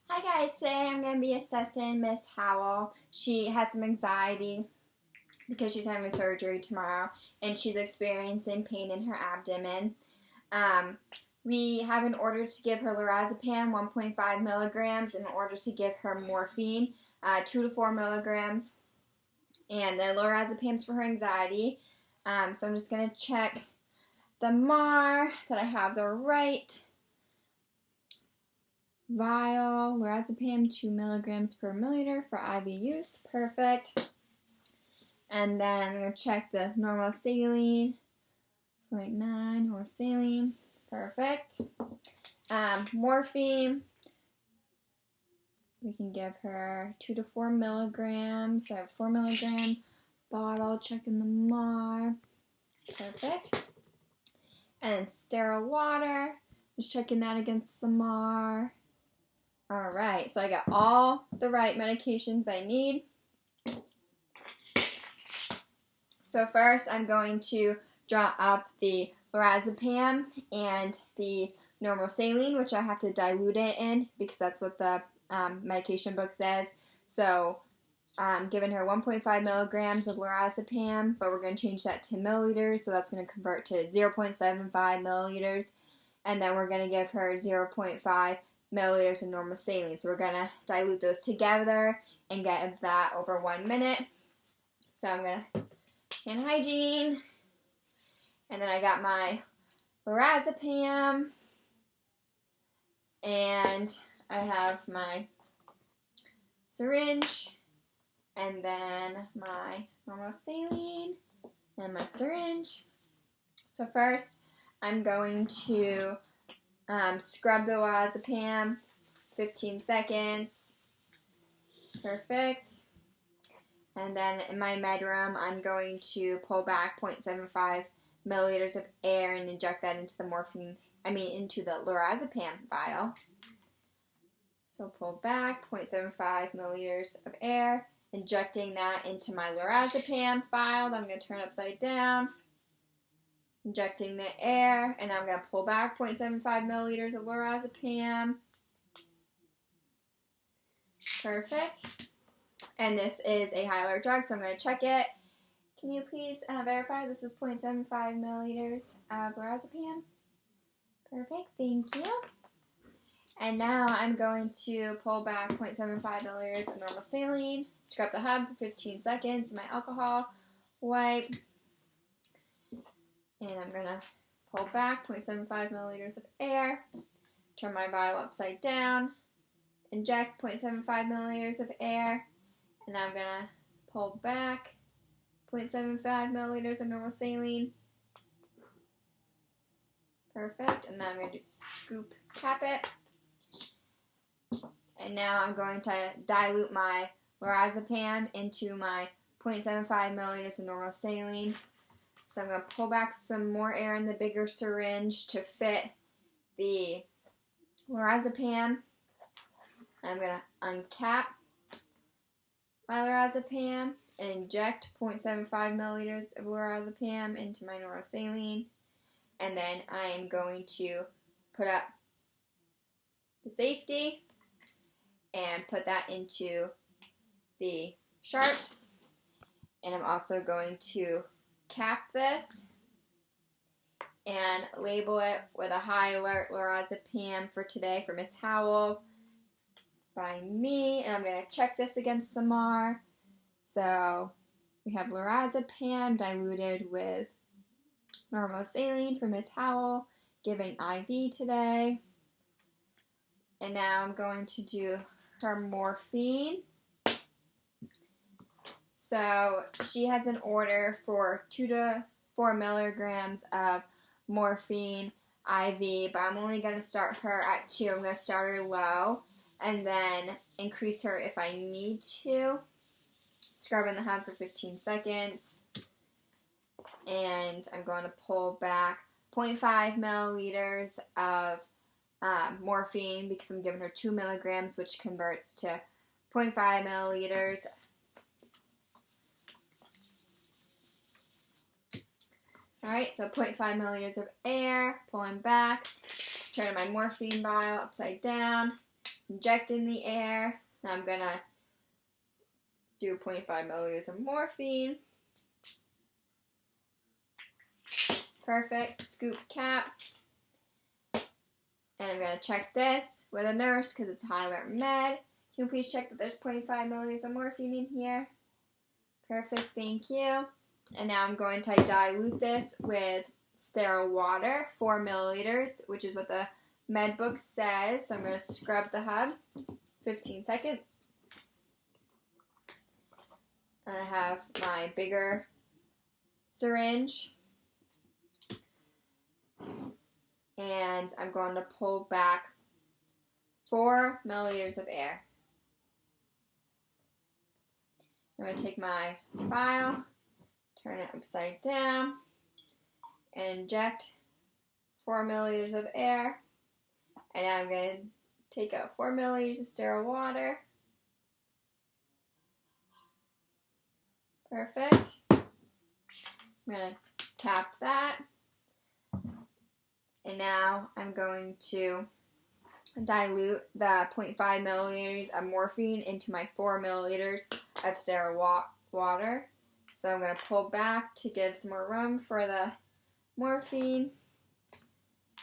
Hi guys, today I'm going to be assessing Miss Howell. She has some anxiety because she's having surgery tomorrow and she's experiencing pain in her abdomen. We have an order to give her lorazepam 1.5 milligrams and an order to give her morphine 2 to 4 milligrams. And the lorazepam's for her anxiety. So I'm just going to check the NUR that I have the right vial, lorazepam 2 milligrams per milliliter for IV use. Perfect. And then I'm going to check the normal saline, 0.9 normal saline. Perfect. Morphine, we can give her 2 to 4 milligrams. So I have 4 milligram bottle, checking the NUR. Perfect. And then sterile water, just checking that against the NUR. Alright, so I got all the right medications I need. So first I'm going to draw up the lorazepam and the normal saline, which I have to dilute it in because that's what the medication book says. So I'm giving her 1.5 milligrams of lorazepam, but we're going to change that to milliliters, so that's going to convert to 0.75 milliliters. And then we're going to give her 0.5 milliliters of normal saline. So we're going to dilute those together and get that over 1 minute. So I'm going to hand hygiene. And then I got my lorazepam. And I have my syringe. And then my normal saline and my syringe. So first I'm going to scrub the lorazepam, 15 seconds. Perfect. And then in my med room, I'm going to pull back 0.75 milliliters of air and inject that into into the lorazepam vial. So pull back 0.75 milliliters of air, injecting that into my lorazepam vial that I'm going to turn upside down. Injecting the air, and I'm going to pull back 0.75 milliliters of lorazepam. Perfect. And this is a high alert drug, so I'm going to check it. Can you please verify this is 0.75 milliliters of lorazepam? Perfect, thank you. And now I'm going to pull back 0.75 milliliters of normal saline, scrub the hub for 15 seconds, my alcohol wipe. And I'm going to pull back 0.75 milliliters of air, turn my vial upside down, inject 0.75 milliliters of air, and I'm going to pull back 0.75 milliliters of normal saline. Perfect. And now I'm going to scoop cap it. And now I'm going to dilute my lorazepam into my 0.75 milliliters of normal saline. So I'm going to pull back some more air in the bigger syringe to fit the lorazepam. I'm going to uncap my lorazepam and inject 0.75 milliliters of lorazepam into my normal saline. And then I am going to put up the safety and put that into the sharps. And I'm also going to cap this and label it with a high alert lorazepam for today for Miss Howell by me. And I'm going to check this against the NUR. So we have lorazepam diluted with normal saline for Miss Howell, giving IV today. And now I'm going to do her morphine. So she has an order for 2 to 4 milligrams of morphine IV, but I'm only going to start her at 2. I'm going to start her low and then increase her if I need to. Scrub in the hub for 15 seconds. And I'm going to pull back 0.5 milliliters of morphine because I'm giving her 2 milligrams, which converts to 0.5 milliliters. Alright, so 0.5 milliliters of air, pulling back, turning my morphine vial upside down, inject in the air. Now I'm going to do 0.5 milliliters of morphine. Perfect. Scoop cap. And I'm going to check this with a nurse because it's high alert med. Can you please check that there's 0.5 milliliters of morphine in here? Perfect, thank you. And now I'm going to dilute this with sterile water, 4 milliliters, which is what the med book says. So I'm going to scrub the hub, 15 seconds. And I have my bigger syringe. And I'm going to pull back 4 milliliters of air. I'm going to take my vial, turn it upside down, and inject 4 milliliters of air. And now I'm going to take out 4 milliliters of sterile water. Perfect. I'm going to cap that. And now I'm going to dilute the 0.5 milliliters of morphine into my 4 milliliters of sterile water. So I'm going to pull back to give some more room for the morphine.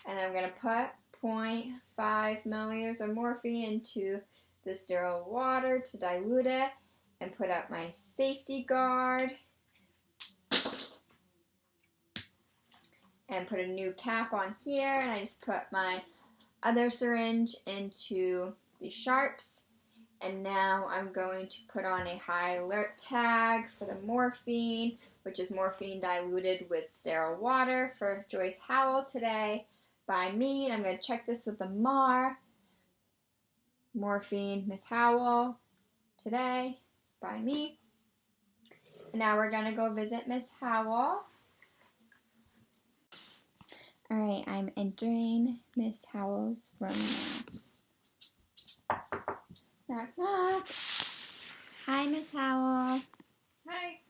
And I'm going to put 0.5 milliliters of morphine into the sterile water to dilute it and put up my safety guard. And put a new cap on here, and I just put my other syringe into the sharps. And now I'm going to put on a high alert tag for the morphine, which is morphine diluted with sterile water for Joyce Howell today by me. And I'm going to check this with the NUR. Morphine, Miss Howell today by me. And now we're going to go visit Miss Howell. Alright, I'm entering Miss Howell's room now. Knock, knock. Hi, Miss Howell. Hi.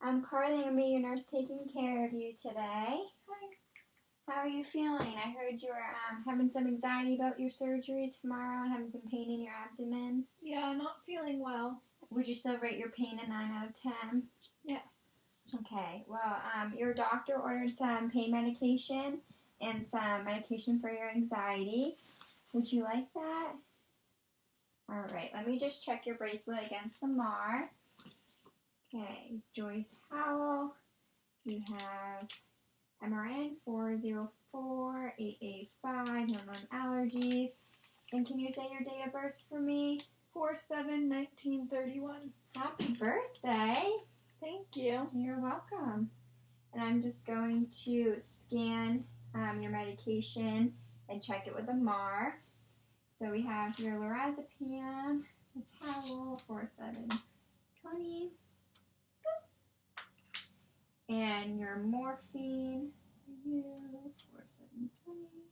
I'm Carly. I'm your nurse taking care of you today. Hi. How are you feeling? I heard you were having some anxiety about your surgery tomorrow and having some pain in your abdomen. Yeah, not feeling well. Would you still rate your pain a 9 out of 10? Yes. Okay. Well, your doctor ordered some pain medication and some medication for your anxiety. Would you like that? All right, let me just check your bracelet against the NUR. Okay, Joyce Howell. You have MRN 404-885, no known allergies. And can you say your date of birth for me? 4/7/1931. Happy birthday. Thank you. You're welcome. And I'm just going to scan your medication and check it with the NUR. So we have your lorazepam, Miss Howell, 4/7/20. And your morphine for you, 4/7/20.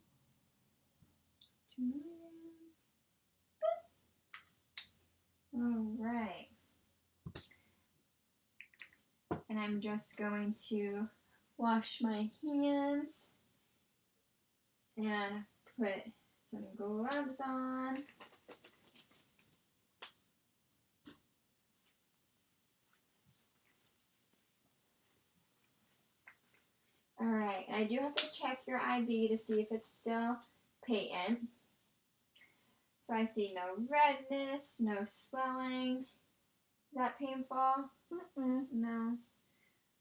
2 milligrams. All right. And I'm just going to wash my hands and put some gloves on. Alright, I do have to check your IV to see if it's still patent. So I see no redness, no swelling. Is that painful? No.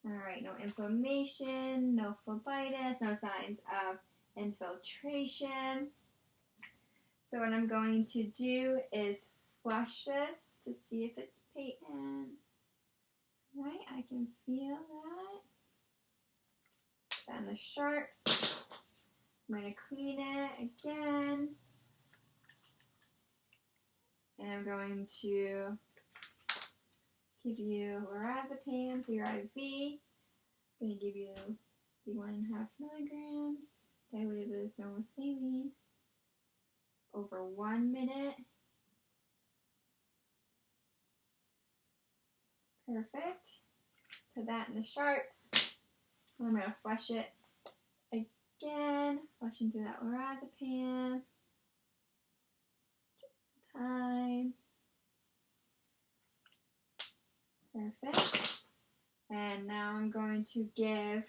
Alright, no inflammation, no phlebitis, no signs of infiltration. So what I'm going to do is flush this to see if it's patent. Right, I can feel that. Then the sharps. I'm going to clean it again. And I'm going to give you lorazepam for your IV. I'm going to give you the 1.5 milligrams diluted with normal saline over 1 minute. Perfect. Put that in the sharps. I'm going to flush it again. Flushing through that lorazepam. Perfect. And now I'm going to give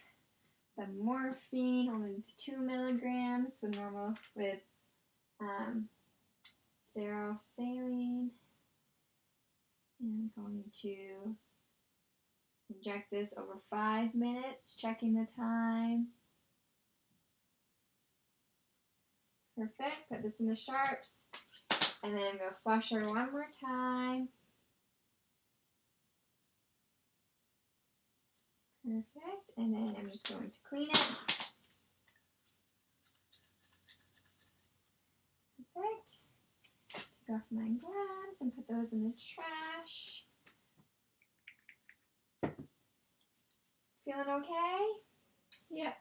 the morphine, only 2 milligrams with sterile saline. And I'm going to inject this over 5 minutes, checking the time. Perfect. Put this in the sharps. And then I'm going to flush her one more time. Perfect. And then I'm just going to clean it. Perfect. Take off my gloves and put those in the trash. Feeling okay? Yep.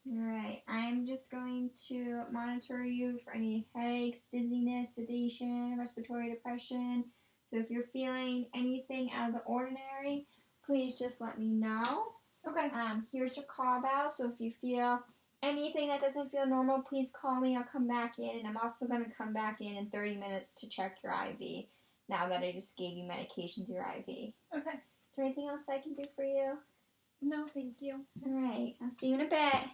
Alright, I'm just going to monitor you for any headaches, dizziness, sedation, respiratory depression. So if you're feeling anything out of the ordinary, please just let me know. Okay. Here's your call bell, so if you feel anything that doesn't feel normal, please call me. I'll come back in, and I'm also going to come back in 30 minutes to check your IV now that I just gave you medication through your IV. Okay. Is there anything else I can do for you? No, thank you. Alright, I'll see you in a bit.